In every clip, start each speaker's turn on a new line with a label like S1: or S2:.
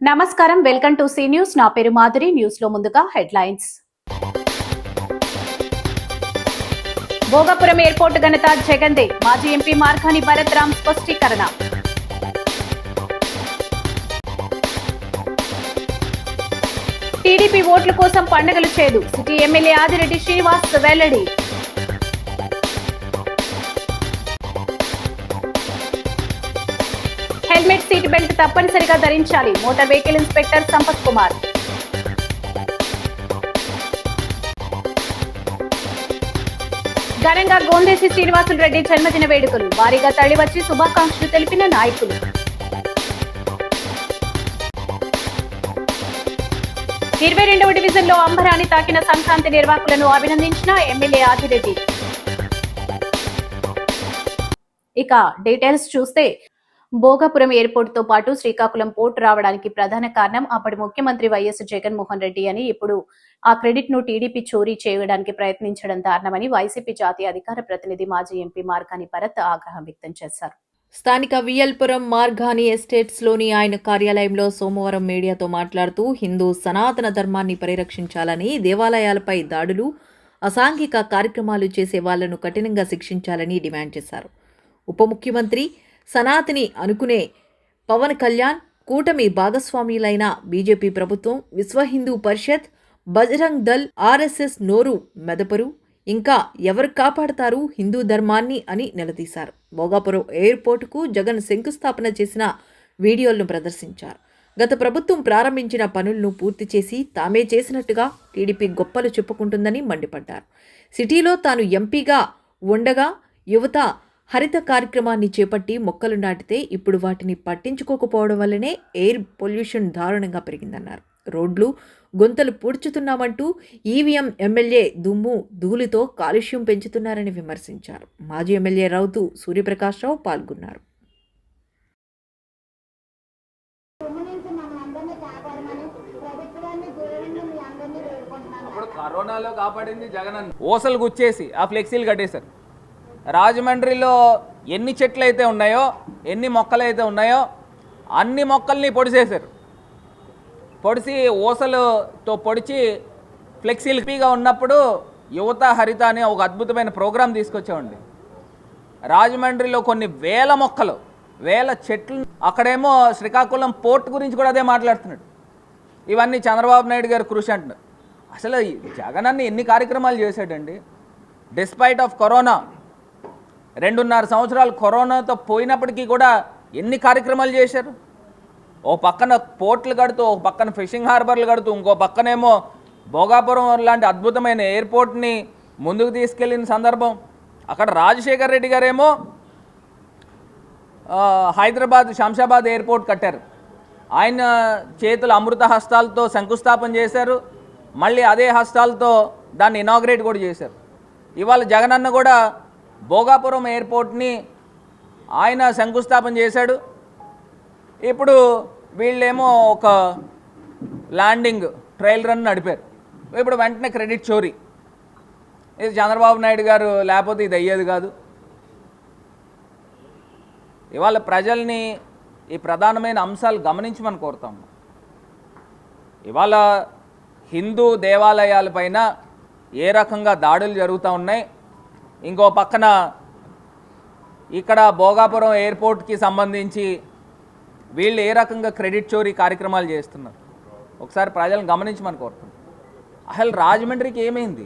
S1: నమస్కారం, welcome to C news. నా పేరు మాధురి. న్యూస్ లో ముందుగా హెడ్లైన్స్. భోగాపురం ఎయిర్పోర్ట్ ఘనత జగన్దే, మాజీ ఎంపీ మార్గాని భరత్ రామ్ స్పష్టీకరణ. టీడీపీ ఓట్ల కోసం పండుగలు చేయదు, సిటీ ఎమ్మెల్యే ఆదిరెడ్డి శ్రీనివాస్ వెల్లడి. హెల్మెట్, సీట్ బెల్ట్ తప్పనిసరిగా ధరించాలి, motor vehicle inspector Sampath Kumar. ఘనంగా గోందేసి శ్రీనివాసులు రెడ్డి జన్మదిన వేడుకలు, భారీగా తరలివచ్చి శుభాకాంక్షలు తెలిపిన నాయకులు. 22వ డివిజన్లో అంబరాన్ని తాకిన సంక్రాంతి నిర్వాహకులను అభినందించిన ఎమ్మెల్యే ఆదిరెడ్డి. ఇక డీటెయిల్స్ చూస్తే, భోగాపురం ఎయిర్పోర్ట్ తో పాటు శ్రీకాకుళం పోర్ట్ రావడానికి ప్రధాన కారణం అప్పటి ముఖ్యమంత్రి వైఎస్ జగన్మోహన్ రెడ్డి అని, ఇప్పుడు ఆ క్రెడిట్ ను టీడీపీ చోరీ చేయడానికి ప్రయత్నించడం దారుణమని వైసీపీ జాతీయ అధికార ప్రతినిధి మాజీ ఎంపీ మార్గాని భరత్ ఆగ్రహం వ్యక్తం చేశారు.
S2: స్థానిక వియల్పురం మార్గాని ఎస్టేట్స్ లోని ఆయన కార్యాలయంలో సోమవారం మీడియాతో మాట్లాడుతూ, హిందూ సనాతన ధర్మాన్ని పరిరక్షించాలని, దేవాలయాలపై దాడులు, అసాంఘిక కార్యక్రమాలు చేసే వాళ్లను కఠినంగా శిక్షించాలని డిమాండ్ చేశారు. ఉప ముఖ్యమంత్రి సనాతని అనుకునే పవన్ కళ్యాణ్, కూటమి భాగస్వామ్యులైన బీజేపీ ప్రభుత్వం, విశ్వ హిందూ పరిషత్, బజరంగ్ దళ్, ఆర్ఎస్ఎస్ నోరు మెదపరు, ఇంకా ఎవరు కాపాడతారు హిందూ ధర్మాన్ని అని నిలదీశారు. భోగాపురం ఎయిర్పోర్టుకు జగన్ శంకుస్థాపన చేసిన వీడియోలను ప్రదర్శించారు. గత ప్రభుత్వం ప్రారంభించిన పనులను పూర్తి చేసి తామే చేసినట్టుగా టీడీపీ గొప్పలు చెప్పుకుంటుందని మండిపడ్డారు. సిటీలో తాను ఎంపీగా ఉండగా యువత హరిత కార్యక్రమాన్ని చేపట్టి మొక్కలు నాటితే ఇప్పుడు వాటిని పట్టించుకోకపోవడం వల్లనే ఎయిర్ పొల్యూషన్ దారుణంగా పెరిగిందన్నారు. రోడ్లు, గొంతలు పూడ్చుతున్నామంటూ ఈవీఎం ఎమ్మెల్యే దుమ్ము ధూళితో కాలుష్యం పెంచుతున్నారని విమర్శించారు. మాజీ ఎమ్మెల్యే రౌతు సూర్యప్రకాష్ రావు పాల్గొన్నారు.
S3: కరోనాలో కాపాడింది జగన్. ఓసలు గుచ్చేసి ఆ ఫ్లెక్సీలు కట్టేశారు. రాజమండ్రిలో ఎన్ని చెట్లు అయితే ఉన్నాయో, ఎన్ని మొక్కలు అయితే ఉన్నాయో అన్ని మొక్కల్ని పొడిసేశారు. పొడిసి ఓసలుతో పొడిచి ఫ్లెక్సీలు హ్యాపీగా ఉన్నప్పుడు యువత హరిత అనే ఒక అద్భుతమైన ప్రోగ్రాం తీసుకొచ్చామండి. రాజమండ్రిలో కొన్ని వేల మొక్కలు, వేల చెట్లు. అక్కడేమో శ్రీకాకుళం పోర్ట్ గురించి కూడా అదే మాట్లాడుతున్నాడు. ఇవన్నీ చంద్రబాబు నాయుడు గారు కృషి అంటున్నారు. అసలు జగన్ అన్న ఎన్ని కార్యక్రమాలు చేశాడండి. డిస్పైట్ ఆఫ్ కరోనా, 2.5 సంవత్సరాలు కరోనాతో పోయినప్పటికీ కూడా ఎన్ని కార్యక్రమాలు చేశారు. ఓ పక్కన పోర్ట్లు కడుతూ, ఒక పక్కన ఫిషింగ్ హార్బర్లు కడుతూ, ఇంకో పక్కనేమో భోగాపురం లాంటి అద్భుతమైన ఎయిర్పోర్ట్ని ముందుకు తీసుకెళ్లిన సందర్భం. అక్కడ రాజశేఖర్ రెడ్డి గారేమో హైదరాబాద్ శంషాబాద్ ఎయిర్పోర్ట్ కట్టారు. ఆయన చేతులు అమృత హస్తాలతో శంకుస్థాపన చేశారు. మళ్ళీ అదే హస్తాలతో దాన్ని ఇనాగ్రేట్ కూడా చేశారు. ఇవాళ జగనన్న కూడా భోగాపురం ఎయిర్పోర్ట్ని ఆయన శంకుస్థాపన చేశాడు. ఇప్పుడు వీళ్ళేమో ఒక ల్యాండింగ్ ట్రయల్ రన్ నడిపారు. ఇప్పుడు వెంటనే క్రెడిట్ చోరీ. ఇది చంద్రబాబు నాయుడు గారు లేకపోతే ఇది అయ్యేది కాదు. ఇవాళ ప్రజల్ని ఈ ప్రధానమైన అంశాలు గమనించమని కోరుతాము. ఇవాళ హిందూ దేవాలయాలపైన ఏ రకంగా దాడులు జరుగుతూ ఉన్నాయి, ఇంకో పక్కన ఇక్కడ భోగాపురం ఎయిర్పోర్ట్కి సంబంధించి వీళ్ళు ఏ రకంగా క్రెడిట్ చోరీ కార్యక్రమాలు చేస్తున్నారు ఒకసారి ప్రజలను గమనించమని కోరుతున్నాం. అసలు రాజమండ్రికి ఏమైంది?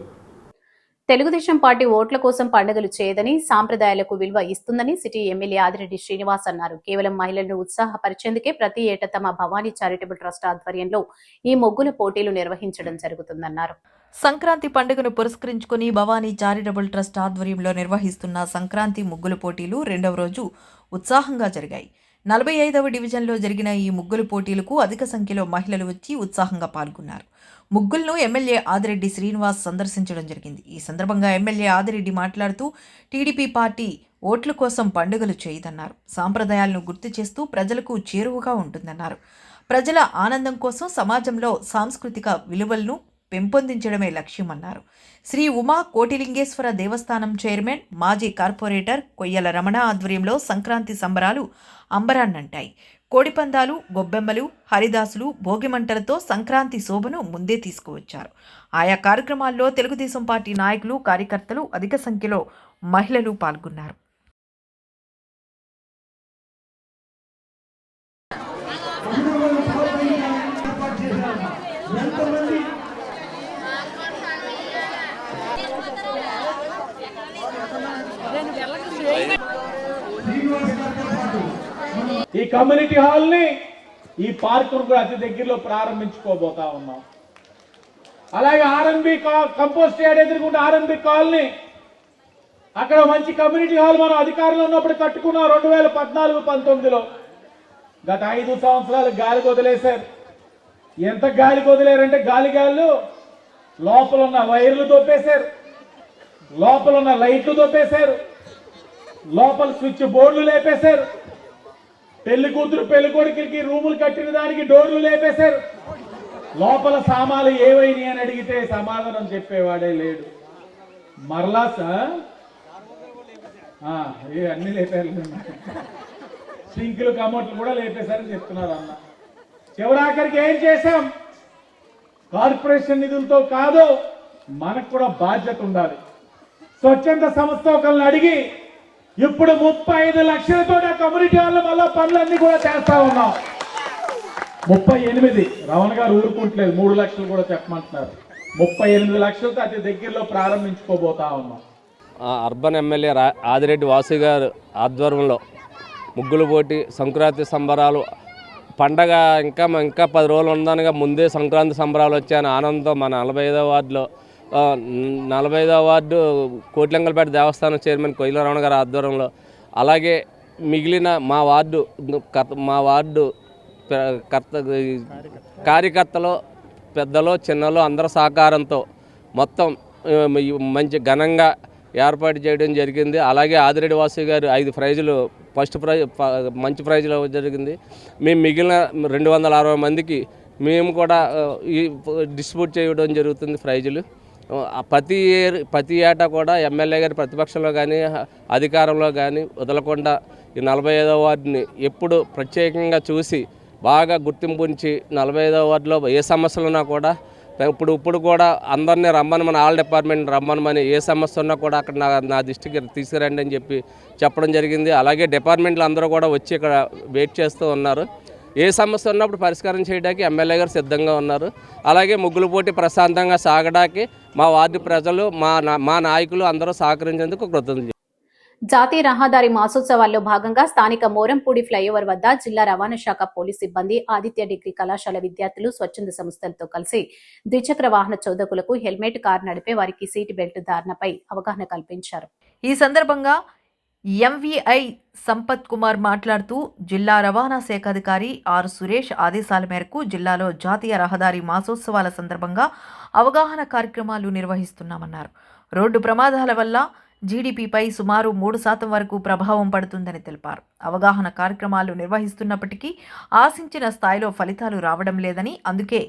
S1: తెలుగుదేశం పార్టీ ఓట్ల కోసం పండుగలు చేయదని, సాంప్రదాయాలకు విలువ ఇస్తుందని సిటీ ఎమ్మెల్యే ఆదిరెడ్డి శ్రీనివాస్ అన్నారు. కేవలం మహిళలను ఉత్సాహపరిచేందుకే ప్రతి ఏటా తమ భవానీ చారిటబుల్ ట్రస్ట్ ఆధ్వర్యంలో ఈ ముగ్గుల పోటీలు నిర్వహించడం జరుగుతుందన్నారు.
S2: సంక్రాంతి పండుగను పురస్కరించుకుని భవానీ చారిటబుల్ ట్రస్ట్ ఆధ్వర్యంలో నిర్వహిస్తున్న సంక్రాంతి ముగ్గుల పోటీలు 2వ రోజు ఉత్సాహంగా జరిగాయి. 45వ డివిజన్లో జరిగిన ఈ ముగ్గుల పోటీలకు అధిక సంఖ్యలో మహిళలు వచ్చి ఉత్సాహంగా పాల్గొన్నారు. ముగ్గులను ఎమ్మెల్యే ఆదిరెడ్డి శ్రీనివాస్ సందర్శించడం జరిగింది. ఈ సందర్భంగా ఎమ్మెల్యే ఆదిరెడ్డి మాట్లాడుతూ, టీడీపీ పార్టీ ఓట్ల కోసం పండుగలు చేయదన్నారు. సాంప్రదాయాలను గుర్తు చేస్తూ ప్రజలకు చేరువగా ఉంటుందన్నారు. ప్రజల ఆనందం కోసం సమాజంలో సాంస్కృతిక విలువలను పెంపొందించడమే లక్ష్యమన్నారు. శ్రీ ఉమా కోటిలింగేశ్వర దేవస్థానం చైర్మన్, మాజీ కార్పొరేటర్ కొయ్యల రమణ ఆధ్వర్యంలో సంక్రాంతి సంబరాలు అంబరాన్నంటాయి. కోడిపందాలు, గొబ్బెమ్మలు, హరిదాసులు, భోగిమంటలతో సంక్రాంతి శోభను ముందే తీసుకువచ్చారు. ఆయా కార్యక్రమాల్లో తెలుగుదేశం పార్టీ నాయకులు, కార్యకర్తలు, అధిక సంఖ్యలో మహిళలు పాల్గొన్నారు.
S4: ఈ కమ్యూనిటీ హాల్ని, ఈ పార్కును కూడా అతి దగ్గరలో ప్రారంభించుకోబోతా ఉన్నాం. అలాగే ఆర్ఎన్బి కంపోస్ట్ యార్డ్ ఎదుర్కొంటే ఆర్ఎన్బి కాలనీ, అక్కడ మంచి కమ్యూనిటీ హాల్ మనం అధికారంలో ఉన్నప్పుడు కట్టుకున్నాం 2014-19లో. గత 5 సంవత్సరాలు గాలికి వదిలేశారు. ఎంత గాలికి వదిలేరంటే గాలిగాళ్ళు లోపల ఉన్న వైర్లు దొబ్బేశారు, లోపల ఉన్న లైట్లు దొబ్బేశారు, లోపల స్విచ్ బోర్డులు లేపేశారు, పెళ్లి కూతురు పెళ్లి కొడుకులకి రూములు కట్టిన దానికి డోర్లు లేపేశారు. లోపల సామాన్లు ఏవైనాయి అని అడిగితే సమాధానం చెప్పేవాడే లేడు. మరలా అన్ని లేపారు, సింకులు కమోట్లు కూడా లేపేశారని చెప్తున్నారు అన్న. చివరాఖరికి ఏం చేశాం? కార్పొరేషన్ నిధులతో కాదు, మనకు కూడా బాధ్యత ఉండాలి. స్వచ్ఛంద సంస్థ ఒకళ్ళని అడిగి ఇప్పుడు 35 లక్షలతో కమ్యూనిటీ హాల్లో మళ్ళా పనులన్నీ కూడా చేస్తా ఉన్నాం. 38 రమణ గారు ఊరుకుంటలేదు, 3 లక్షలు కూడా చెప్పమంటున్నారు. 38 లక్షలతో అతి దగ్గరలో ప్రారంభించుకోబోతా ఉన్నాం.
S5: అర్బన్ ఎమ్మెల్యే ఆదిరెడ్డి వాసు గారు ఆధ్వర్యంలో ముగ్గులు పోటీ, సంక్రాంతి సంబరాలు, పండగ ఇంకా 10 రోజులు ఉందనగా ముందే సంక్రాంతి సంబరాలు వచ్చాయని ఆనందంతో మన 45వ వార్డులో 45వ వార్డు కోట్లింగలపేట దేవస్థానం చైర్మన్ కొయ్యల రమణ గారి ఆధ్వర్యంలో, అలాగే మిగిలిన మా వార్డు కార్యకర్తలు, పెద్దలు, చిన్నలు అందరి సహకారంతో మొత్తం మంచి ఘనంగా ఏర్పాటు చేయడం జరిగింది. అలాగే ఆదిరెడ్డి వాసు గారు 5 ప్రైజులు, ఫస్ట్ ప్రైజ్ మంచి ప్రైజులు జరిగింది. మేము మిగిలిన 260 మందికి మేము కూడా ఈ డిస్ట్రిబ్యూట్ చేయడం జరుగుతుంది ప్రైజులు. ప్రతి ఏటా కూడా ఎమ్మెల్యే గారి ప్రతిపక్షంలో కానీ అధికారంలో కానీ వదలకుండా ఈ 45వ వార్డుని ఎప్పుడు ప్రత్యేకంగా చూసి బాగా గుర్తింపు ఉంచి 45వ వార్డులో ఏ సమస్యలు ఉన్నా కూడా ఇప్పుడు కూడా అందరినీ రమ్మనమని, ఆల్ డిపార్ట్మెంట్ రమ్మనమని, ఏ సమస్య ఉన్నా కూడా అక్కడ నా దృష్టికి తీసుకురండి అని చెప్పడం జరిగింది. అలాగే డిపార్ట్మెంట్లు అందరూ కూడా వచ్చి ఇక్కడ వెయిట్ చేస్తూ ఉన్నారు. ఏ సమస్య ఉన్నప్పుడు పరిష్కారం చేయడానికి ఎమ్మెల్యే గారు సిద్ధంగా ఉన్నారు. అలాగే ముగ్గులు పోటీ ప్రశాంతంగా సాగడానికి మా వార్డు ప్రజలు, మా నాయకులు అందరూ సహకరించేందుకు కృతజ్ఞతలు.
S1: జాతీయ రహదారి మాసోత్సవాల్లో భాగంగా స్థానిక మోరంపూడి ఫ్లైఓవర్ వద్ద జిల్లా రవాణా శాఖ పోలీస్ సిబ్బంది, ఆదిత్య డిగ్రీ కళాశాల విద్యార్థులు, స్వచ్ఛంద సంస్థలతో కలిసి ద్విచక్ర వాహన చోదకులకు హెల్మెట్, కారు నడిపే వారికి సీట్ బెల్ట్ ధారణపై అవగాహన కల్పించారు.
S2: ఈ సందర్భంగా ఎంవీఐ సంపత్ కుమార్ మాట్లాడుతూ, జిల్లా రవాణా శాఖ అధికారి ఆర్ సురేష్ ఆదేశాల మేరకు జిల్లాలో జాతీయ రహదారి మాసోత్సవాల సందర్భంగా అవగాహన కార్యక్రమాలు నిర్వహిస్తున్నామన్నారు. రోడ్డు ప్రమాదాల వల్ల జీడీపీపై సుమారు 3% వరకు ప్రభావం పడుతుందని తెలిపారు. అవగాహన కార్యక్రమాలు నిర్వహిస్తున్నప్పటికీ ఆశించిన స్థాయిలో ఫలితాలు రావడం లేదని, అందుకే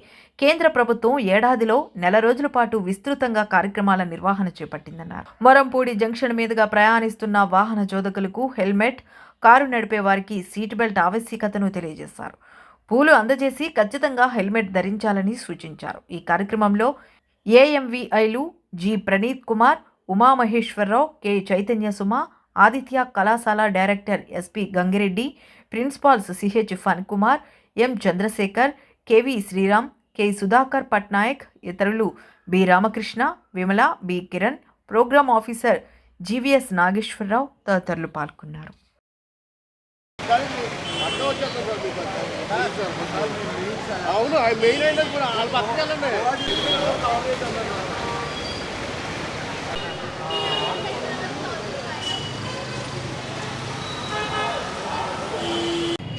S2: కేంద్ర ప్రభుత్వం ఏడాదిలో 4 రోజుల పాటు విస్తృతంగా కార్యక్రమాల నిర్వహణ చేపట్టిందన్నారు. మొరంపూడి జంక్షన్ మీదుగా ప్రయాణిస్తున్న వాహన చోదకులకు హెల్మెట్, కారు నడిపే వారికి సీట్ బెల్ట్ ఆవశ్యకతను తెలియజేశారు. పూలు అందజేసి ఖచ్చితంగా హెల్మెట్ ధరించాలని సూచించారు. ఈ కార్యక్రమంలో ఏఎంవీఐలు జి ప్రణీత్ కుమార్, ఉమామహేశ్వరరావు, కె చైతన్య సుమ, ఆదిత్య కళాశాల director SP Gangireddy, principals CH Phani Kumar, M Chandrasekhar, KV Sriram, K Sudhakar Patnaik, ఇతరులు B Ramakrishna, Vimala, B Kiran, program officer GVS Nageswara Rao తదితరులు పాల్గొన్నారు.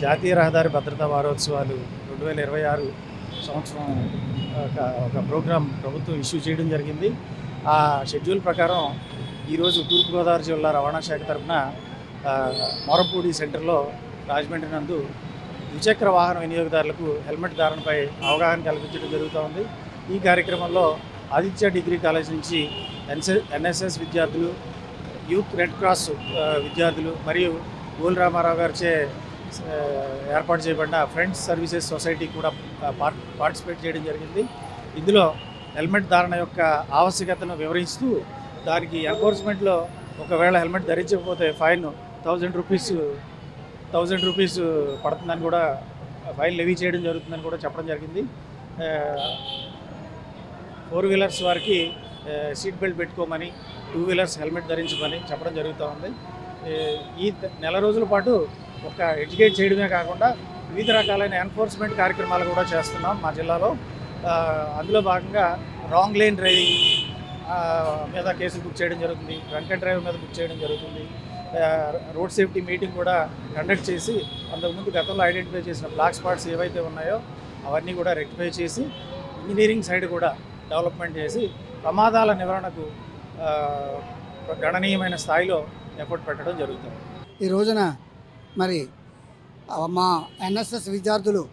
S6: జాతీయ రహదారి భద్రతా వారోత్సవాలు 2026 సంవత్సరం ఒక ప్రోగ్రాం ప్రభుత్వం ఇష్యూ చేయడం జరిగింది. ఆ షెడ్యూల్ ప్రకారం ఈరోజు తూర్పుగోదావరి జిల్లా రవాణా శాఖ తరఫున మొరంపూడి సెంటర్లో రాజమండ్రి నందు ద్విచక్ర వాహన వినియోగదారులకు హెల్మెట్ ధారణపై అవగాహన కల్పించడం జరుగుతూ ఉంది. ఈ కార్యక్రమంలో ఆదిత్య డిగ్రీ కాలేజ్ నుంచి ఎన్ఎస్ఎస్ విద్యార్థులు, యూత్ రెడ్ క్రాస్ విద్యార్థులు మరియు గోల్ రామారావు గారిచే ఏర్పాటు చేయబడిన ఫ్రెండ్స్ సర్వీసెస్ సొసైటీ కూడా పార్టిసిపేట్ చేయడం జరిగింది. ఇందులో హెల్మెట్ ధారణ యొక్క ఆవశ్యకతను వివరిస్తూ దానికి ఎన్ఫోర్స్మెంట్లో ఒకవేళ హెల్మెట్ ధరించకపోతే ఫైన్ 1000 రూపీస్ పడుతుందని కూడా ఫైన్ లెవీ చేయడం జరుగుతుందని కూడా చెప్పడం జరిగింది. 4 వీలర్స్ వారికి సీట్ బెల్ట్ పెట్టుకోమని, 2 వీలర్స్ హెల్మెట్ ధరించమని చెప్పడం జరుగుతూ ఉంది. ఈ నెల రోజుల పాటు ఒక ఎడ్యుకేట్ చేయడమే కాకుండా వివిధ రకాలైన ఎన్ఫోర్స్మెంట్ కార్యక్రమాలు కూడా చేస్తున్నాం మా జిల్లాలో. అందులో భాగంగా రాంగ్ లేన్ డ్రైవింగ్ మీద కేసులు బుక్ చేయడం జరుగుతుంది, డ్రంక్ అండ్ డ్రైవ్ మీద బుక్ చేయడం జరుగుతుంది. రోడ్ సేఫ్టీ మీటింగ్ కూడా కండక్ట్ చేసి అంతకుముందు గతంలో ఐడెంటిఫై చేసిన బ్లాక్ స్పాట్స్ ఏవైతే ఉన్నాయో అవన్నీ కూడా రెక్టిఫై చేసి ఇంజనీరింగ్ సైడ్ కూడా డెవలప్మెంట్ చేసి ప్రమాదాల నివారణకు గణనీయమైన స్థాయిలో ఎఫర్ట్ పెట్టడం జరుగుతుంది.
S7: ఈ రోజున మరి మా ఎన్ఎస్ఎస్ విద్యార్థులు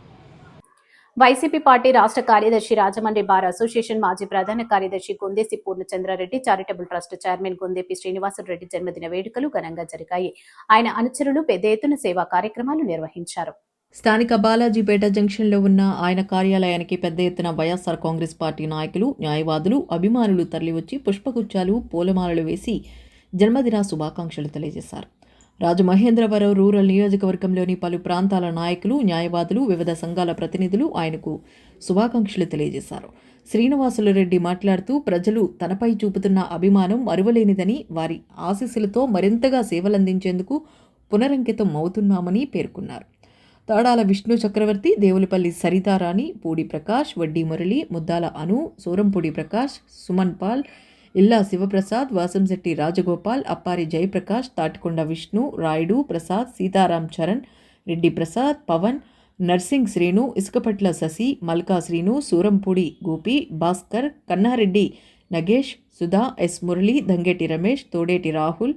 S1: వైసీపీ పార్టీ రాష్ట్ర కార్యదర్శి, రాజమండ్రి బార్ అసోసియేషన్ మాజీ ప్రధాన కార్యదర్శి Gondesi Purnachandra Reddy, charitable trust chairman Gondepi Srinivasa Reddy జన్మదిన వేడుకలు ఘనంగా జరిగాయి. ఆయన అనుచరులు పెద్ద ఎత్తున సేవా కార్యక్రమాలు నిర్వహించారు.
S2: స్థానిక బాలాజీపేట జంక్షన్లో ఉన్న ఆయన కార్యాలయానికి పెద్ద ఎత్తున వైఎస్ఆర్ కాంగ్రెస్ పార్టీ నాయకులు, న్యాయవాదులు, అభిమానులు తరలివచ్చి పుష్పగుచ్చాలు, పూలమాలలు వేసి జన్మదిన శుభాకాంక్షలు తెలియజేశారు. రాజమహేంద్రవరం రూరల్ నియోజకవర్గంలోని పలు ప్రాంతాల నాయకులు, న్యాయవాదులు, వివిధ సంఘాల ప్రతినిధులు ఆయనకు శుభాకాంక్షలు తెలియజేశారు. శ్రీనివాసులరెడ్డి మాట్లాడుతూ ప్రజలు తనపై చూపుతున్న అభిమానం మరువలేనిదని, వారి ఆశీస్సులతో మరింతగా సేవలందించేందుకు పునరంకితం అవుతున్నామని పేర్కొన్నారు. తాడాల విష్ణు చక్రవర్తి, దేవులపల్లి సరితారాణి, పూడి ప్రకాష్, వడ్డీ మురళి, ముద్దాల అను, సూరంపూడి ప్రకాష్, సుమన్ పాల్, ఇల్లా శివప్రసాద్, వాసంశెట్టి రాజగోపాల్, అప్పారి జయప్రకాష్, తాటికొండ విష్ణు, రాయుడు ప్రసాద్, సీతారాం చరణ్, రెడ్డి ప్రసాద్, పవన్, నర్సింగ్ శ్రీను, ఇసుకపట్ల శశి, మల్కా శ్రీను, సూరంపూడి గోపి, భాస్కర్, కన్నారెడ్డి నగేష్, సుధా, ఎస్ మురళి, దంగేటి రమేష్, తోడేటి రాహుల్,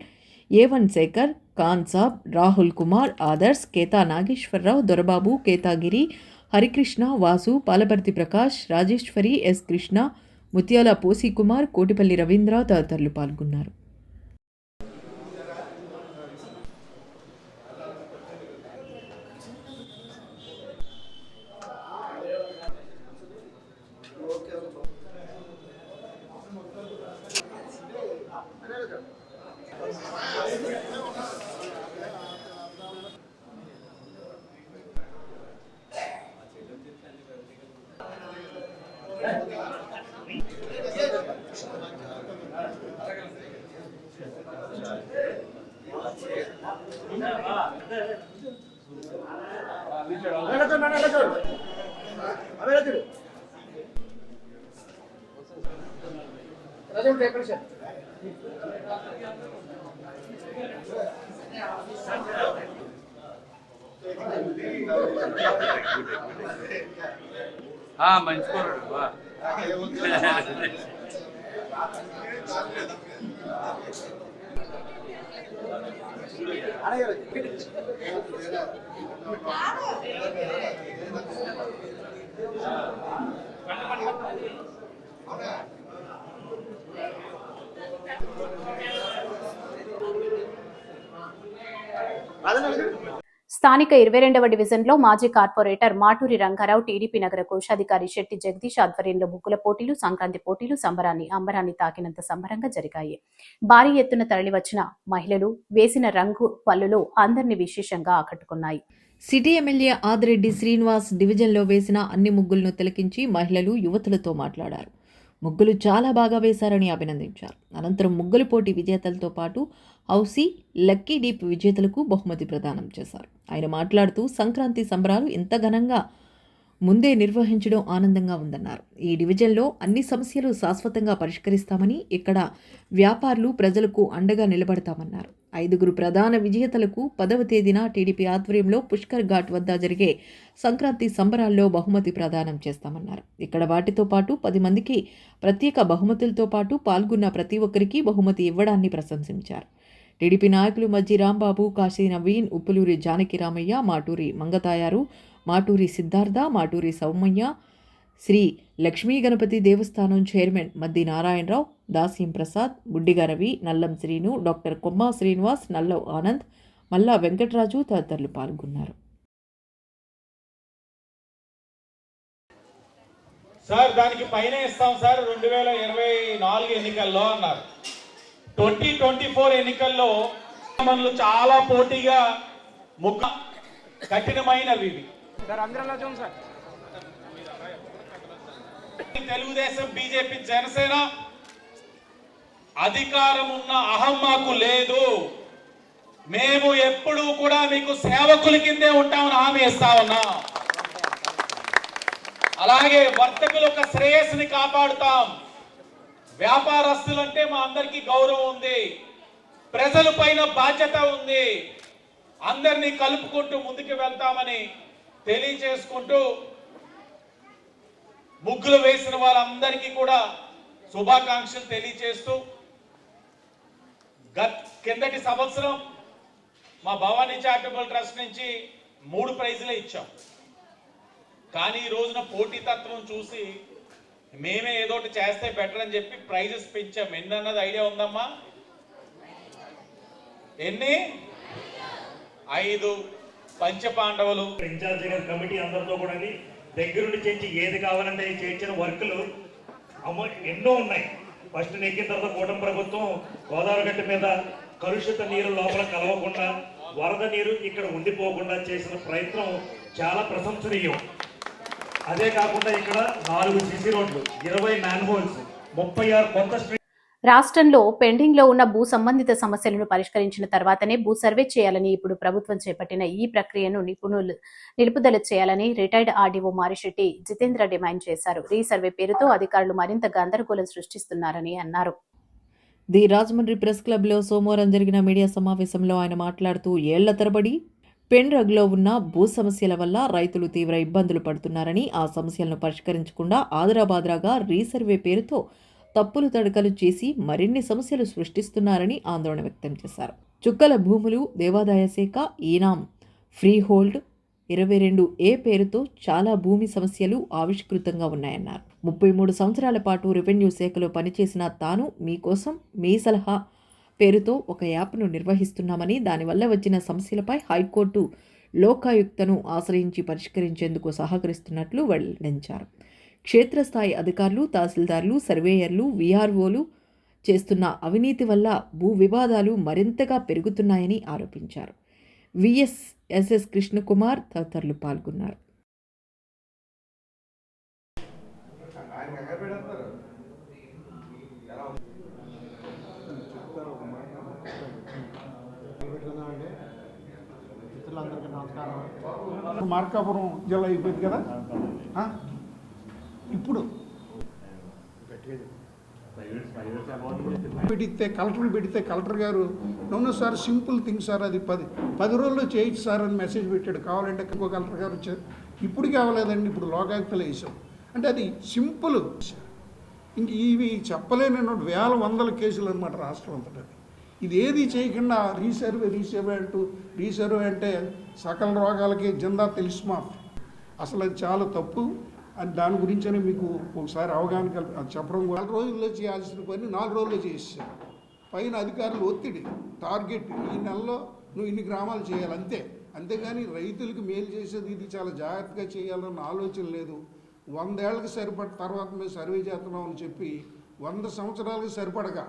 S2: A1 శేఖర్, ఖాన్ సాబ్, రాహుల్ కుమార్, ఆదర్శ్, కేతా నాగేశ్వరరావు, దొరబాబు, కేతాగిరి, హరికృష్ణ, వాసు, పాలపర్తి ప్రకాష్, రాజేశ్వరి, ఎస్ కృష్ణ, ముత్యాల పోసి కుమార్, కోటిపల్లి రవీంద్ర తదితరులు పాల్గొన్నారు.
S1: స్థానిక 22వ డివిజన్లో మాజీ కార్పొరేటర్ మాటూరి రంగారావు, టీడీపీ నగర కోశాధికారి శెట్టి జగదీష్ ఆధ్వర్యంలో ముగ్గుల పోటీలు, సంక్రాంతి పోటీలు అంబరాన్ని తాకినంత సంబరంగా జరిగాయి. భారీ ఎత్తున తరలివచ్చిన మహిళలు వేసిన రంగు పల్లులు అందరినీ విశేషంగా ఆకట్టుకున్నాయి.
S2: సిటీ ఎమ్మెల్యే ఆదిరెడ్డి శ్రీనివాస్ డివిజన్లో వేసిన అన్ని ముగ్గులను తిలకించి మహిళలు, యువతులతో మాట్లాడారు. ముగ్గులు చాలా బాగా వేశారని అభినందించారు. అనంతరం ముగ్గుల పోటీ విజేతలతో పాటు హౌసీ, లక్కీ డీప్ విజేతలకు బహుమతి ప్రదానం చేశారు. ఆయన మాట్లాడుతూ సంక్రాంతి సంబరాలు ఇంత ఘనంగా ముందే నిర్వహించడం ఆనందంగా ఉందన్నారు. ఈ డివిజన్లో అన్ని సమస్యలు శాశ్వతంగా పరిష్కరిస్తామని, ఇక్కడ వ్యాపారులు, ప్రజలకు అండగా నిలబడతామన్నారు. 5 ప్రధాన విజేతలకు 10వ తేదీన టీడీపీ ఆధ్వర్యంలో పుష్కర్ ఘాట్ వద్ద జరిగే సంక్రాంతి సంబరాల్లో బహుమతి ప్రదానం చేస్తామన్నారు. ఇక్కడ వాటితో పాటు 10 మందికి ప్రత్యేక బహుమతులతో పాటు పాల్గొన్న ప్రతి ఒక్కరికి బహుమతి ఇవ్వడాన్ని ప్రశంసించారు. టీడీపీ నాయకులు మజ్జి రాంబాబు, కాశీ నవీన్, ఉప్పులూరి జానకి రామయ్య, మాటూరి మంగతాయారు, మాటూరి సిద్ధార్థ, మాటూరి సౌమయ్య, శ్రీ లక్ష్మీ గణపతి దేవస్థానం చైర్మన్ మద్ది నారాయణరావు, దాస్యం ప్రసాద్, బుడ్డిగా రవి, నల్లం శ్రీను, డాక్టర్ కొమ్మా శ్రీనివాస్, నల్లవ్ ఆనంద్, మల్లా వెంకటరాజు తదితరులు పాల్గొన్నారు.
S4: సార్ దానికి పైన ఇస్తాం సార్ 2024 ఎన్నికల్లో అన్నారు. 2024 ఎన్నికల్లో మనలు చాలా పోటీగా కఠినమైనవి ఇవి. తెలుగుదేశం, బీజేపీ, జనసేన అధికారం ఉన్న అహం మాకు లేదు. మేము ఎప్పుడూ కూడా మీకు సేవకుల కిందే ఉంటామని హామీ ఇస్తా ఉన్నాం. అలాగే వర్తకుల యొక్క శ్రేయస్సుని కాపాడుతాం. వ్యాపారస్తులంటే మా అందరికీ గౌరవం ఉంది, ప్రజల పైన బాధ్యత ఉంది. అందరినీ కలుపుకుంటూ ముందుకు వెళ్తామని తెలియజేసుకుంటూ ముగ్గులు వేసిన వాళ్ళందరికీ కూడా శుభాకాంక్షలు తెలియజేస్తూ కిందటి సంవత్సరం మా భవానీ చారిటబుల్ ట్రస్ట్ నుంచి 3 ప్రైజులే ఇచ్చాం. కానీ ఈ రోజున పోటీతత్వం చూసి మేమే ఏదోటి చేస్తే బెటర్ అని చెప్పి ప్రైజెస్ పెంచాం. ఎన్ని అన్నది ఐడియా ఉందమ్మా? ఎన్ని? 5 పంచపాండవులు.
S8: ఇన్ఛార్జ్ కమిటీ అందరితో కూడా దగ్గరుండి చేయించి ఏది కావాలంటే చేయించిన వర్కులు ఎన్నో ఉన్నాయి. ఫస్ట్ నెక్కిన తర్వాత కూటమి ప్రభుత్వం గోదావరి గట్టు మీద కలుషిత నీరు లోపల కలవకుండా, వరద నీరు ఇక్కడ ఉండిపోకుండా చేసిన ప్రయత్నం చాలా ప్రశంసనీయం. అదే కాకుండా ఇక్కడ 4 సిసి రోడ్లు, 20 మ్యాన్ హోల్స్, 36 కొత్త స్ట్రీట్.
S1: రాష్ట్రంలో పెండింగ్ లో ఉన్న భూ సంబంధిత సమస్యలను పరిష్కరించిన తర్వాతనే భూ సర్వే చేయాలని ఇప్పుడు ప్రభుత్వం చేపట్టిన ఈ ప్రక్రియను నిపుణులు నిలుపుదల చేయాలని retired RDO Marisetti Jitendra demand చేశారు. రీసర్వే పేరుతో అధికారులు మరింత గందరగోళం సృష్టిస్తున్నారని అన్నారు.
S2: ది రాజమండ్రి ప్రెస్ క్లబ్లో సోమవారం జరిగిన మీడియా సమావేశంలో ఆయన మాట్లాడుతూ ఏళ్ల తరబడి పెన్రగ్లో ఉన్న భూ సమస్యల వల్ల రైతులు తీవ్ర ఇబ్బందులు పడుతున్నారని, ఆ సమస్యలను పరిష్కరించకుండా ఆదరాబాద్రాగా రీసర్వే పేరుతో తప్పులు తడకలు చేసి మరిన్ని సమస్యలు సృష్టిస్తున్నారని ఆందోళన వ్యక్తం చేశారు. చుక్కల భూములు, దేవాదాయ శాఖ, ఈనాం, ఫ్రీ హోల్డ్ 22A పేరుతో చాలా భూమి సమస్యలు ఆవిష్కృతంగా ఉన్నాయన్నారు. 33 సంవత్సరాల పాటు రెవెన్యూ శాఖలో పనిచేసిన తాను మీకోసం మీ సలహా పేరుతో ఒక యాప్ను నిర్వహిస్తున్నామని, దానివల్ల వచ్చిన సమస్యలపై హైకోర్టు లోకాయుక్తను ఆశ్రయించి పరిష్కరించేందుకు సహకరిస్తున్నట్లు వెల్లడించారు. క్షేత్రస్థాయి అధికారులు, తహసీల్దార్లు, సర్వేయర్లు, వీఆర్ఓలు చేస్తున్న అవినీతి వల్ల భూ వివాదాలు మరింతగా పెరుగుతున్నాయని ఆరోపించారు. విఎస్ఎస్ఎస్ కృష్ణకుమార్ తదితరులు పాల్గొన్నారు.
S9: మార్కాపురం జిల్లా అయిపోయింది కదా. ఇప్పుడు పెడితే కలెక్టర్ గారు no sir simple thing sir, అది 10 రోజుల్లో చేయొచ్చు సార్ అని మెసేజ్ పెట్టాడు. కావాలంటే ఇంకో కలెక్టర్ గారు వచ్చారు, ఇప్పటికీ అవ్వలేదండి, ఇప్పుడు లోకాయుక్తలు వేసాం అంటే అది సింపుల్. ఇంక ఇవి చెప్పలేని వేల వందల కేసులు అనమాట రాష్ట్రం అంతటా. ఇది ఏది చేయకుండా రీసర్వే అంటే సకల రోగాలకి జిందా తెలిసిమా, అసలు అది చాలా తప్పు. అని దాని గురించనే మీకు ఒకసారి అవగాహన చెప్పడం. 4 రోజుల్లో చేయాల్సిన పని 4 రోజుల్లో చేసేసారు. పైన అధికారులు ఒత్తిడి, టార్గెట్, ఈ నెలలో నువ్వు ఇన్ని గ్రామాలు చేయాలి అంతే. అంతేగాని రైతులకు మేలు చేసేది ఇది చాలా జాగ్రత్తగా చేయాలన్న ఆలోచన లేదు. 100 ఏళ్ళకి సరిపడ తర్వాత మేము సర్వే చేస్తున్నాం అని చెప్పి 100 సంవత్సరాలకు సరిపడగా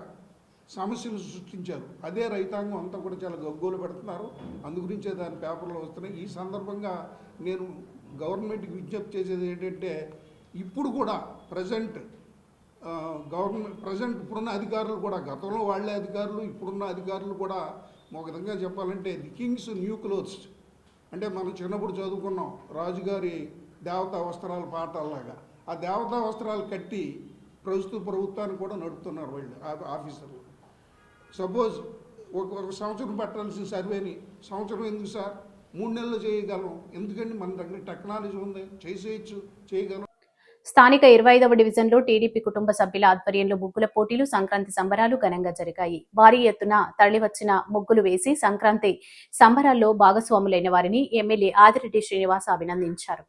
S9: సమస్యలు సృష్టించారు. అదే రైతాంగం అంతా కూడా చాలా గగ్గోలు పెడుతున్నారు. అందుగురించే దాని పేపర్లో వస్తున్నాయి. ఈ సందర్భంగా నేను గవర్నమెంట్కి విజ్ఞప్తి చేసేది ఏంటంటే, ఇప్పుడు కూడా ప్రజెంట్ ఇప్పుడున్న అధికారులు కూడా, గతంలో వాళ్ళే అధికారులు, ఇప్పుడున్న అధికారులు కూడా ఒక విధంగా చెప్పాలంటే ది కింగ్స్ న్యూ క్లోత్స్ అంటే మనం చిన్నప్పుడు చదువుకున్నాం రాజుగారి దేవతా వస్త్రాల పాఠాలలాగా. ఆ దేవతా వస్త్రాలు కట్టి ప్రస్తుత ప్రభుత్వాన్ని కూడా నడుపుతున్నారు వాళ్ళు ఆఫీసర్లు. సపోజ్ ఒక సంవత్సరం పట్టాల్సిన సర్వేని సంవత్సరం ఎందుకు సార్, 3 నెలలు చేయగలం. ఎందుకంటే మన దగ్గర టెక్నాలజీ ఉంది, చేయగలం.
S1: స్థానిక 25వ డివిజన్లో టీడీపీ కుటుంబ సభ్యుల ఆధ్వర్యంలో ముగ్గుల పోటీలు, సంక్రాంతి సంబరాలు ఘనంగా జరిగాయి. భారీ ఎత్తున తరలివచ్చిన ముగ్గులు వేసి సంక్రాంతి సంబరాల్లో భాగస్వాములైన వారిని ఎమ్మెల్యే ఆదిరెడ్డి శ్రీనివాస్ అభినందించారు.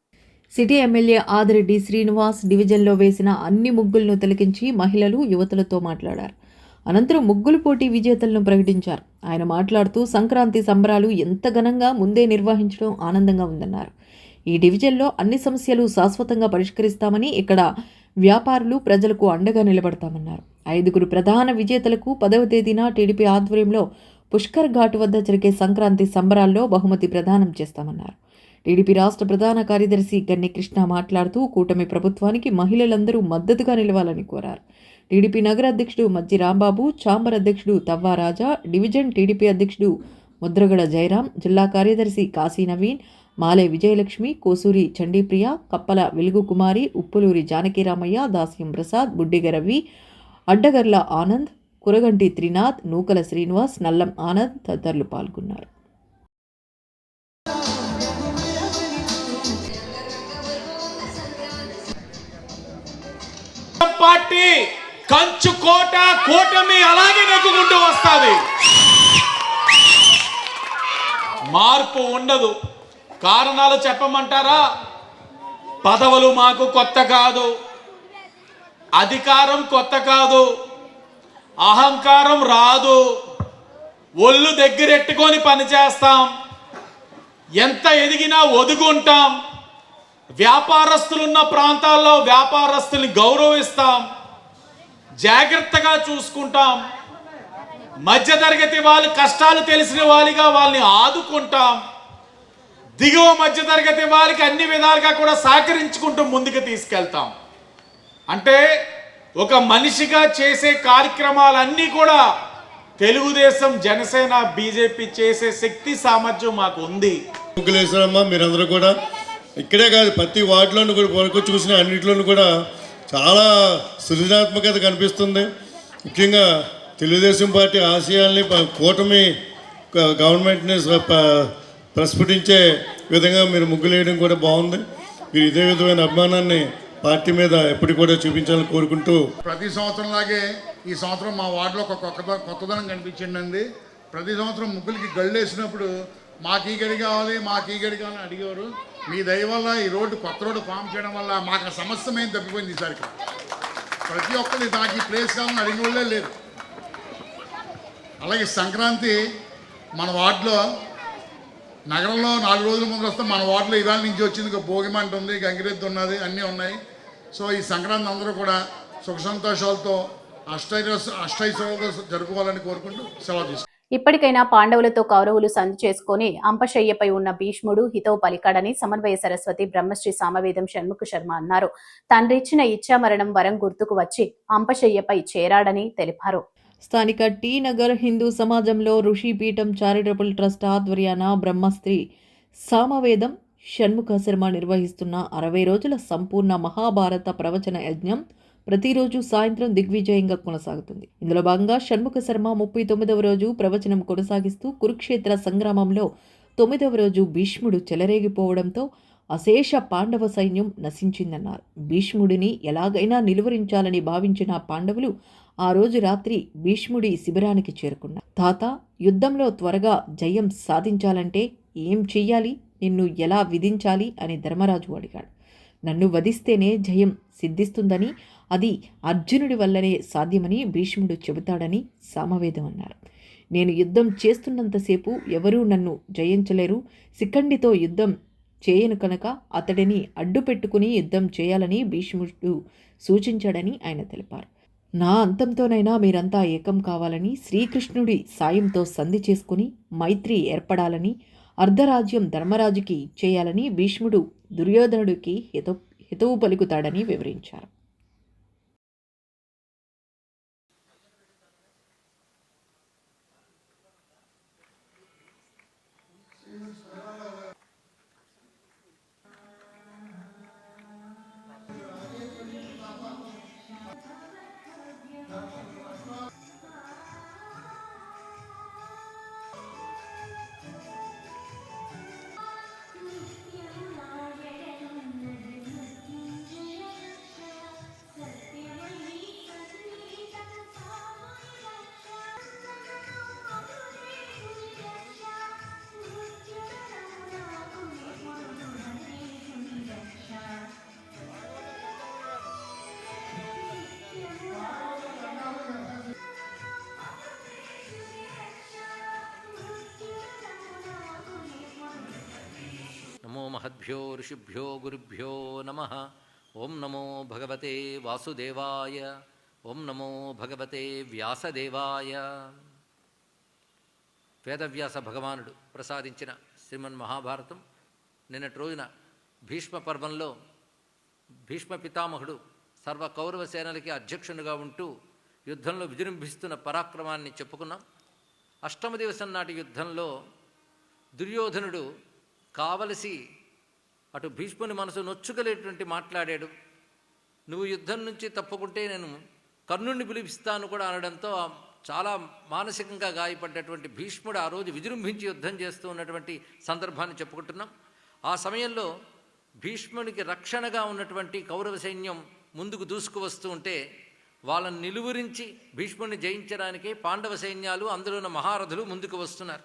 S2: సిటీ ఎమ్మెల్యే ఆదిరెడ్డి శ్రీనివాస్ డివిజన్లో వేసిన అన్ని ముగ్గులను తిలకించి మహిళలు, యువతులతో మాట్లాడారు. అనంతరం ముగ్గులు పోటీ విజేతలను ప్రకటించారు. ఆయన మాట్లాడుతూ సంక్రాంతి సంబరాలు ఎంత ఘనంగా ముందే నిర్వహించడం ఆనందంగా ఉందన్నారు. ఈ డివిజన్లో అన్ని సమస్యలు శాశ్వతంగా పరిష్కరిస్తామని, ఇక్కడ వ్యాపారులు, ప్రజలకు అండగా నిలబడతామన్నారు. 5 ప్రధాన విజేతలకు 10వ తేదీన టీడీపీ ఆధ్వర్యంలో పుష్కర్ ఘాట్ వద్ద జరిగే సంక్రాంతి సంబరాల్లో బహుమతి ప్రదానం చేస్తామన్నారు. టీడీపీ రాష్ట్ర ప్రధాన కార్యదర్శి గన్నె కృష్ణ మాట్లాడుతూ కూటమి ప్రభుత్వానికి మహిళలందరూ మద్దతుగా నిలవాలని కోరారు. టీడీపీ నగర అధ్యక్షుడు మజ్జి రాంబాబు, ఛాంబర్ అధ్యక్షుడు తవ్వా రాజా, డివిజన్ టీడీపీ అధ్యక్షుడు ముద్రగడ జయరాం, జిల్లా కార్యదర్శి కాశీ నవీన్, మాలే విజయలక్ష్మి, కోసూరి చండీప్రియ, కప్పల వెలుగు కుమారి, ఉప్పులూరి జానకిరామయ్య, దాస్యం ప్రసాద్, బుడ్డిగ రవి, అడ్డగర్ల ఆనంద్, కురగంటి త్రినాథ్, నూకల శ్రీనివాస్, నల్లం ఆనంద్ తదితరులు పాల్గొన్నారు.
S4: పార్టీ కంచుకోట కూటమి అలాగే నెగ్గుకుంటూ వస్తుంది. మార్పు ఉండదు. కారణాలు చెప్పమంటారా? పదవులు మాకు కొత్త కాదు, అధికారం కొత్త కాదు, అహంకారం రాదు. ఒళ్ళు దగ్గరెట్టుకొని పనిచేస్తాం. ఎంత ఎదిగినా ఒదుగుంటాం. వ్యాపారస్తులున్న ప్రాంతాల్లో వ్యాపారస్తుల్ని గౌరవిస్తాం, జాగ్రత్తగా చూసుకుంటాం. మధ్యతరగతి వాళ్ళు కష్టాలు తెలిసిన వాళ్ళిగా వాళ్ళని ఆదుకుంటాం. దిగువ మధ్యతరగతి వాళ్ళకి అన్ని విధాలుగా కూడా సహకరించుకుంటూ ముందుకు తీసుకెళ్తాం. అంటే ఒక మనిషిగా చేసే కార్యక్రమాలన్నీ కూడా తెలుగుదేశం, జనసేన, బీజేపీ చేసే శక్తి సామర్థ్యం మాకు ఉంది.
S10: మీరందరూ కూడా ఇక్కడే కాదు, ప్రతి వార్డులోనూ కూడా వరకు చూసిన అన్నింటిలోనూ కూడా చాలా సృజనాత్మకత కనిపిస్తుంది. ముఖ్యంగా తెలుగుదేశం పార్టీ ఆశయాల్ని కూటమి గవర్నమెంట్ని ప్రస్ఫుటించే విధంగా మీరు ముగ్గులు వేయడం కూడా బాగుంది. మీరు ఇదే విధమైన అభిమానాన్ని పార్టీ మీద ఎప్పటికి కూడా చూపించాలని కోరుకుంటూ,
S9: ప్రతి సంవత్సరంలాగే ఈ సంవత్సరం మా వార్డులో ఒక కొత్తదనం కనిపించిందండి. ప్రతి సంవత్సరం ముగ్గులకి గళ్ళు వేసినప్పుడు మాకు ఈ గడి కావాలి, మాకు ఈ గడి కావాలని అడిగేవారు. మీ దయ వల్ల ఈ రోడ్డు, కొత్త రోడ్డు ఫామ్ చేయడం వల్ల మాకు ఆ సమస్య ఏం తప్పిపోయింది. ఈసారి ప్రతి ఒక్కరు నాకు ఈ ప్లేస్ కావాలని అడిగిన వాళ్ళే లేదు. అలాగే సంక్రాంతి మన వార్డులో, నగరంలో 4 రోజుల ముందు వస్తే మన వార్డులో ఇవాళ నుంచి వచ్చింది. భోగిమంట ఉంది, గంగిరెద్దు ఉన్నది, అన్నీ ఉన్నాయి. సో ఈ సంక్రాంతి అందరూ కూడా సుఖ సంతోషాలతో అష్టైశ్వర్యాలతో జరుపుకోవాలని కోరుకుంటూ సెలవు తీసుకుంటాం.
S1: ఇప్పటికైనా పాండవులతో కౌరవులు సంధి చేసుకుని అంపశయ్యపై ఉన్న భీష్ముడు హితవు పలికాడని సమన్వయ సరస్వతి బ్రహ్మశ్రీ సామవేదం షణ్ముఖ శర్మ అన్నారు. తండ్రిచ్చిన ఇచ్చామరణం వరం గుర్తుకు వచ్చి అంపశయ్యపై చేరాడని తెలిపారు.
S2: స్థానిక టీ నగర్ హిందూ సమాజంలో ఋషిపీఠం చారిటబుల్ ట్రస్ట్ ఆధ్వర్యాన బ్రహ్మశ్రీ సామవేదం షణ్ముఖ శర్మ నిర్వహిస్తున్న 60 రోజుల సంపూర్ణ మహాభారత ప్రవచన యజ్ఞం ప్రతిరోజు సాయంత్రం దిగ్విజయంగా కొనసాగుతుంది. ఇందులో భాగంగా షణ్ముఖ శర్మ 39వ రోజు ప్రవచనం కొనసాగిస్తూ కురుక్షేత్ర సంగ్రామంలో 9వ రోజు భీష్ముడు చెలరేగిపోవడంతో అశేష పాండవ సైన్యం నశించిందన్నారు. భీష్ముడిని ఎలాగైనా నిలువరించాలని భావించిన పాండవులు ఆ రోజు రాత్రి భీష్ముడి శిబిరానికి చేరుకున్నారు. తాత, యుద్ధంలో త్వరగా జయం సాధించాలంటే ఏం చెయ్యాలి, నిన్ను ఎలా విధించాలి అని ధర్మరాజు అడిగాడు. నన్ను వధిస్తేనే జయం సిద్ధిస్తుందని, అది అర్జునుడి వల్లనే సాధ్యమని భీష్ముడు చెబుతాడని సామవేదం అన్నారు. నేను యుద్ధం చేస్తున్నంతసేపు ఎవరూ నన్ను జయించలేరు. శిఖండితో యుద్ధం చేయను కనుక అతడిని అడ్డు పెట్టుకుని యుద్ధం చేయాలని భీష్ముడు సూచించాడని ఆయన తెలిపారు. నా అంతంతోనైనా మీరంతా ఏకం కావాలని, శ్రీకృష్ణుడి సాయంతో సంధి చేసుకుని మైత్రి ఏర్పడాలని, అర్ధరాజ్యం ధర్మరాజుకి ఇచ్చేయాలని భీష్ముడు దుర్యోధనుడికి హితవు పలుకుతాడని వివరించారు.
S11: నమో మహద్భ్యో ఋషిభ్యో గురుభ్యో నమః. ఓం నమో భగవతే వాసుదేవాయ. ఓం నమో భగవతే వ్యాసదేవాయ. వేదవ్యాస భగవానుడు ప్రసాదించిన శ్రీమన్ మహాభారతం నిన్నటి రోజున భీష్మ పర్వంలో భీష్మ పితామహుడు సర్వ కౌరవ సేనలకి అధ్యక్షునిగా ఉంటూ యుద్ధంలో విజృంభిస్తున్న పరాక్రమాన్ని చెప్పుకున్నాం. అష్టమ దివసం నాటి యుద్ధంలో దుర్యోధనుడు కావలసి అటు భీష్ముని మనసు నొచ్చుకలేటువంటి మాట్లాడాడు. నువ్వు యుద్ధం నుంచి తప్పుకుంటే నేను కర్ణుడిని పిలిపిస్తాను కూడా అనడంతో చాలా మానసికంగా గాయపడ్డటువంటి భీష్ముడు ఆ రోజు విజృంభించి యుద్ధం చేస్తూ ఉన్నటువంటి సందర్భాన్ని చెప్పుకుంటున్నాం. ఆ సమయంలో భీష్మునికి రక్షణగా ఉన్నటువంటి కౌరవ సైన్యం ముందుకు దూసుకువస్తూ ఉంటే వాళ్ళని నిలువరించి భీష్ముడిని జయించడానికే పాండవ సైన్యాలు అందులో ఉన్న మహారథులు ముందుకు వస్తున్నారు.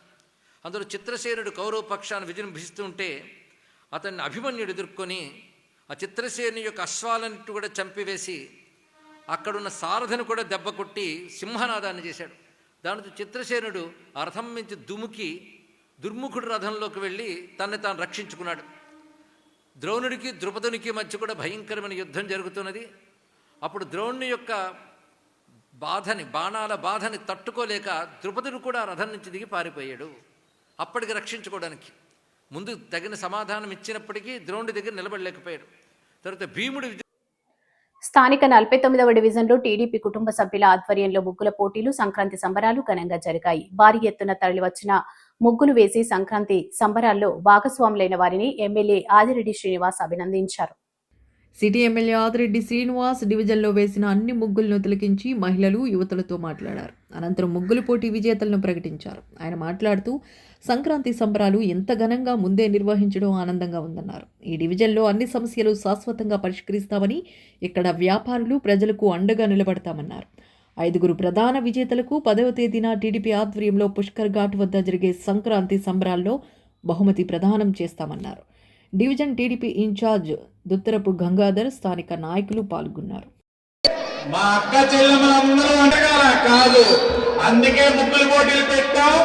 S11: అందులో చిత్రసేనుడు కౌరవ పక్షాన్ని విజృంభిస్తూ ఉంటే అతన్ని అభిమన్యుడు ఎదుర్కొని ఆ చిత్రసేను యొక్క అశ్వాలన్నిటి కూడా చంపివేసి అక్కడున్న సారథను కూడా దెబ్బ కొట్టి సింహనాదాన్ని చేశాడు. దానితో చిత్రసేనుడు ఆ రథం నుంచి దుముకి దుర్ముఖుడు రథంలోకి వెళ్ళి తనని తాను రక్షించుకున్నాడు. ద్రోణుడికి ద్రుపదునికి మధ్య కూడా భయంకరమైన యుద్ధం జరుగుతున్నది. అప్పుడు ద్రోణుని యొక్క బాణాల బాధని తట్టుకోలేక ద్రుపదుడు కూడా రథం నుంచి దిగి పారిపోయాడు. అప్పటికి రక్షించుకోవడానికి ముందు తగిన సమాధానం ఇచ్చినప్పటికీ ద్రోణుడి దగ్గర నిలబడలేకపోయాడు. తర్వాత భీముడు
S1: స్థానిక 49వ డివిజన్లో టీడీపీ కుటుంబ సభ్యుల ఆధ్వర్యంలో ముగ్గుల పోటీలు, సంక్రాంతి సంబరాలు ఘనంగా జరిగాయి. భారీ ఎత్తున తరలివచ్చిన ముగ్గులు వేసి సంక్రాంతి సంబరాల్లో భాగస్వాములైన వారిని ఎమ్మెల్యే ఆదిరెడ్డి శ్రీనివాస్ అభినందించారు.
S2: సిటీ ఎమ్మెల్యే ఆదిరెడ్డి శ్రీనివాస్ డివిజన్లో వేసిన అన్ని ముగ్గులను తిలకించి మహిళలు, యువతులతో మాట్లాడారు. అనంతరం ముగ్గులు పోటీ విజేతలను ప్రకటించారు. ఆయన మాట్లాడుతూ సంక్రాంతి సంబరాలు ఎంత ఘనంగా ముందే నిర్వహించడం ఆనందంగా ఉందన్నారు. ఈ డివిజన్లో అన్ని సమస్యలు శాశ్వతంగా పరిష్కరిస్తామని, ఇక్కడ వ్యాపారులు, ప్రజలకు అండగా నిలబడతామన్నారు. 5 ప్రధాన విజేతలకు 10వ తేదీన టీడీపీ ఆధ్వర్యంలో పుష్కర్ ఘాట్ వద్ద జరిగే సంక్రాంతి సంబరాల్లో బహుమతి ప్రదానం చేస్తామన్నారు. Division TDP incharge Duttarapu Gangadhar, స్థానిక నాయకులు పాల్గొన్నారు.
S4: మా అక్క చెల్లెమ్మలందరూ అంటగాల కాదు, అందుకే ముగ్గులు పోటీలు పెట్టాం,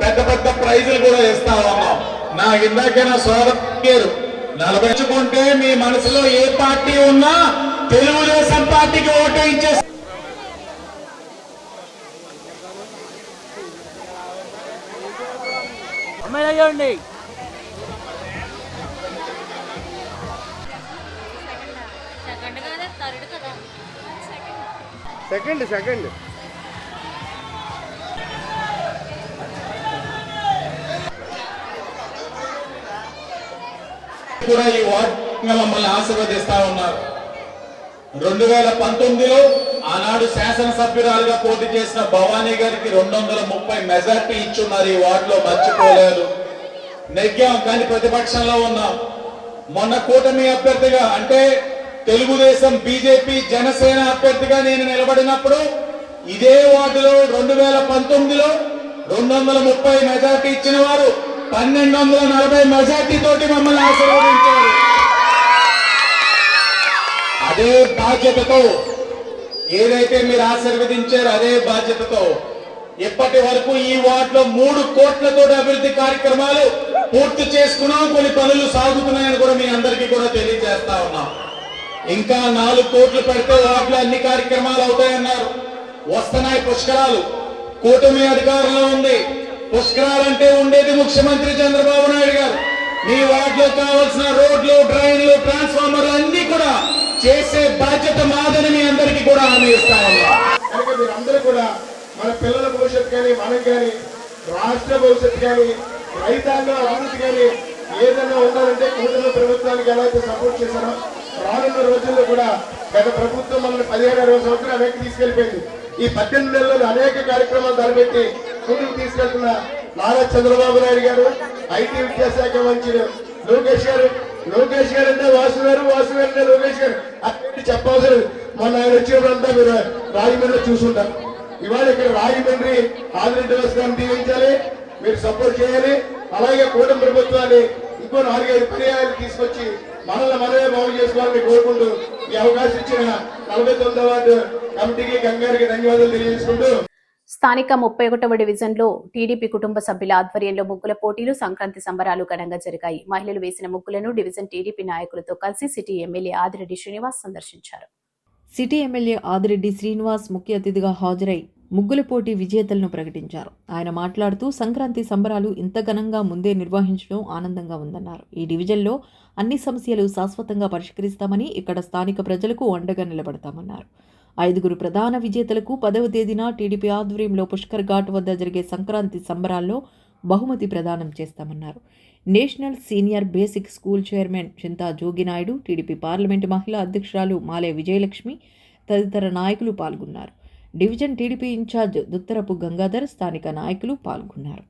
S4: పెద్ద పెద్ద ప్రైజులు కూడా ఇస్తా ఉన్నాం. నా ఇందాక నా సోదరు నిలబెట్టుకుంటే మీ మనసులో ఏ పార్టీ ఉన్నా తెలుగుదేశం పార్టీకి ఓటేయించే సెకండ్ కూడా ఈ వార్డు మమ్మల్ని ఆశీర్వదిస్తా ఉన్నారు. 2019లో ఆనాడు శాసనసభ్యురాలుగా పోటీ చేసిన భవానీ గారికి 230 మెజార్టీ ఇచ్చున్నారు. ఈ వార్డులో మర్చిపోలేదు. నెగ్గాం, కానీ ప్రతిపక్షంలో ఉన్నాం. మొన్న కూటమి అభ్యర్థిగా అంటే తెలుగుదేశం, బీజేపీ, జనసేన అభ్యర్థిగా నేను నిలబడినప్పుడు ఇదే వార్డులో 2019లో 230 మెజార్టీ ఇచ్చిన వారు 1240 మెజార్టీ తోటి మమ్మల్ని ఆశీర్వదించారు. అదే బాధ్యతతో ఏదైతే మీరు ఆశీర్వదించారో అదే బాధ్యతతో ఇప్పటి వరకు ఈ వార్డులో 3 కోట్లతో అభివృద్ధి కార్యక్రమాలు పూర్తి చేసుకున్నాం. కొన్ని పనులు సాగుతున్నాయని కూడా మీ అందరికీ కూడా తెలియజేస్తా ఉన్నాం. ఇంకా 4 కోట్లు పెడితే వాటిలో అన్ని కార్యక్రమాలు అవుతాయన్నారు. వస్తున్నాయి పుష్కరాలు. కూటమి అధికారంలో ఉంది. పుష్కరాలంటే ఉండేది ముఖ్యమంత్రి చంద్రబాబు నాయుడు గారు. మీ వార్డులో కావాల్సిన రోడ్లు, డ్రైన్లు, ట్రాన్స్ఫార్మర్లు అన్ని కూడా చేసే బాధ్యత మాదని మీ అందరికీ కూడా హామీ ఇస్తా ఉన్నాం. కనుక మీరందరూ కూడా మన పిల్లల భవిష్యత్తు కానీ, మనకు కానీ, రాష్ట్ర భవిష్యత్తు కానీ, రైతాంగ అభివృద్ధి కానీ ఏదైనా ఉండాలంటే కూటమి ప్రభుత్వానికి ఎలా అయితే సపోర్ట్ చేశారో రానున్న రోజుల్లో కూడా గత ప్రభుత్వం మనల్ని 15-20 సంవత్సరాలు వెనక్కి తీసుకెళ్లిపోయింది. ఈ 18 నెలల్లో అనేక కార్యక్రమాలు తలపెట్టి ముందుకు తీసుకెళ్తున్న నారా చంద్రబాబు నాయుడు గారు, ఐటీ విద్యాశాఖ మంత్రి లోకేష్ గారు అంటే వాసు గారు అంటే లోకేష్ గారు అక్కడ చెప్పవసరం. మొన్న ఆయన వచ్చినప్పుడంతా మీరు రాజమండ్రిలో చూసుంటారు. ఇవాళ ఇక్కడ రాజమండ్రి ఆదిరెడ్డి గారిని దీవించాలి, మీరు సపోర్ట్ చేయాలి. అలాగే కూటమి ప్రభుత్వాన్ని ఇంకో 4-5 పర్యాయాలు తీసుకొచ్చి మనమే బాగు చేసుకోవాలని కోరుకుంటూ ఈ అవకాశం ఇచ్చిన 49వ వార్డు కమిటీకి, గంగారికి ధన్యవాదాలు తెలియజేసుకుంటూ
S1: స్థానిక 31వ డివిజన్లో టీడీపీ కుటుంబ సభ్యుల ఆధ్వర్యంలో ముగ్గుల పోటీలు, సంక్రాంతి సంబరాలు ఘనంగా జరిగాయి. మహిళలు వేసిన ముగ్గులను డివిజన్ టీడీపీ నాయకులతో కలిసి సిటీ ఎమ్మెల్యే ఆదిరెడ్డి శ్రీనివాస్ సందర్శించారు.
S2: సిటీ ఎమ్మెల్యే ఆదిరెడ్డి శ్రీనివాస్ ముఖ్య అతిథిగా హాజరై ముగ్గుల పోటీ విజేతలను ప్రకటించారు. ఆయన మాట్లాడుతూ సంక్రాంతి సంబరాలు ఇంత ఘనంగా ముందే నిర్వహించడం ఆనందంగా ఉందన్నారు. ఈ డివిజన్లో అన్ని సమస్యలు శాశ్వతంగా పరిష్కరిస్తామని, ఇక్కడ స్థానిక ప్రజలకు అండగా నిలబడతామన్నారు. 5 ప్రధాన విజేతలకు 10వ తేదీన టీడీపీ ఆధ్వర్యంలో పుష్కర్ ఘాట్ వద్ద జరిగే సంక్రాంతి సంబరాల్లో బహుమతి ప్రదానం చేస్తామన్నారు. National senior basic school chairman Chinta Jogi Naidu, TDP parliament మహిళా అధ్యక్షురాలు మాలే విజయలక్ష్మి తదితర నాయకులు పాల్గొన్నారు. Division TDP incharge Duttarapu Gangadhar, స్థానిక నాయకులు పాల్గొన్నారు.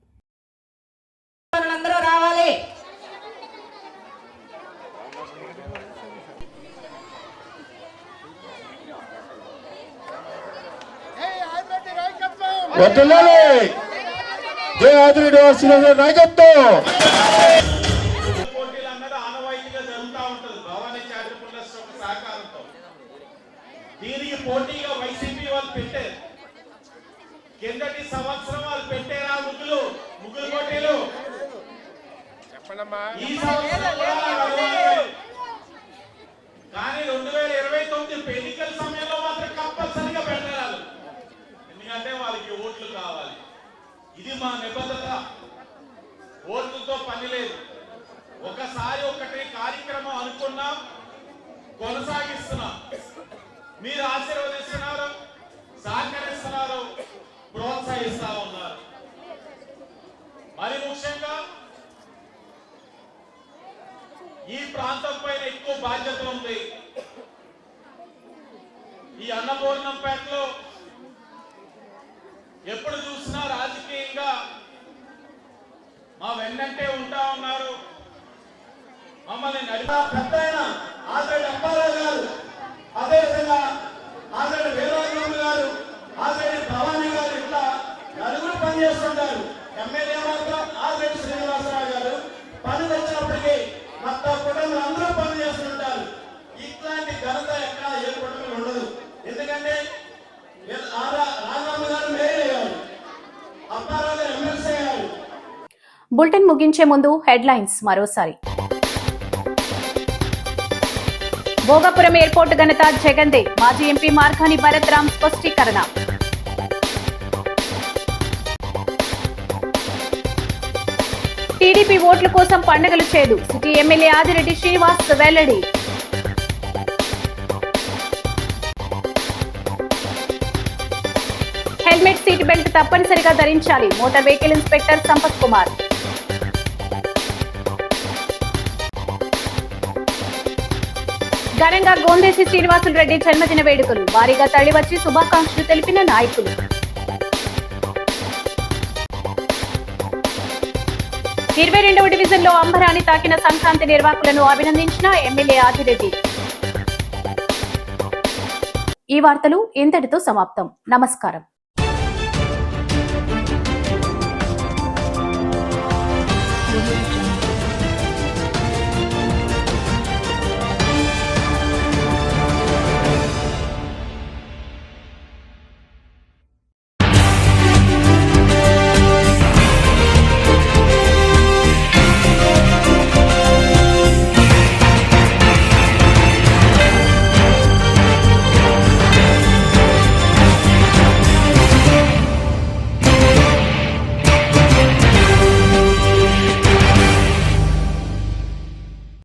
S4: దీనికి పోటీగా వైసీపీ వాళ్ళు పెట్టారు. కిందటి సంవత్సరం వాళ్ళు పెట్టారా ముగ్గులు పోటీలు? ఈ సంవత్సరం కానీ 2029 ఎన్నికల సమయంలో మాత్రం కంపల్సరీగా పెట్టాలి. ఎందుకంటే వాళ్ళకి ఓట్లు కావాలి. ఇది మా నిబద్ధత. ఓట్లతో పని లేదు. ఒకసారి ఒకటి కార్యక్రమం అనుకున్నాం, కొనసాగిస్తున్నాం. మీరు ఆశీర్వదిస్తున్నారు, సహకరిస్తున్నారు, ప్రోత్సహిస్తా ఉన్నారు. మరి ముఖ్యంగా ఈ ప్రాంతం పైన ఎక్కువ బాధ్యత ఉంది. ఈ అన్నపూర్ణంపేటలో ఎప్పుడు చూసినా రాజకీయంగా మా వెన్నంటే ఉంటా ఉన్నారు. మమ్మల్ని నడిపా పెద్ద ఆదిరెడ్డి అప్పారావు గారు, అదేవిధంగా ఆదిరెడ్డి వీరరాఘవ గారు, ఆదిరెడ్డి భవానీ గారు, ఇట్లా నలుగురు పనిచేస్తుంటారు. ఎమ్మెల్యే మాత్రం ఆదిరెడ్డి శ్రీనివాసరావు గారు పని వచ్చినప్పటికీ మొత్తం కుటుంబం అందరూ పనిచేస్తుంటారు. ఇట్లాంటి ఘనత ఎక్కడ ఏ కుటుంబం ఉండదు. ఎందుకంటే రాఘవ గారు మేయర్ అయ్యారు, అప్పారావు గారు ఎమ్మెల్సీ అయ్యారు.
S1: బులెటిన్ ముగించే ముందు హెడ్లైన్స్ మరోసారి. భోగాపురం ఎయిర్పోర్టు ఘనత జగన్దే, మాజీ ఎంపీ మార్గాని భరత్ రామ్ స్పష్టీకరణ. టీడీపీ ఓట్ల కోసం పండుగలు చేయదు, సిటీ ఎమ్మెల్యే ఆదిరెడ్డి శ్రీనివాస్ వెల్లడి. హెల్మెట్, సీట్ బెల్ట్ తప్పనిసరిగా ధరించాలి, motor vehicle inspector Sampath Kumar. ఘనంగా గోందేసి శ్రీనివాసులు రెడ్డి జన్మదిన వేడుకలు, భారీగా తరలివచ్చి శుభాకాంక్షలు తెలిపిన నాయకులు. 22వ డివిజన్లో అంబరాన్ని తాకిన సంక్రాంతి నిర్వాహకులను అభినందించిన ఎమ్మెల్యే ఆదిరెడ్డి. ఈ వార్తలు ఇంతటితో సమాప్తం. నమస్కారం.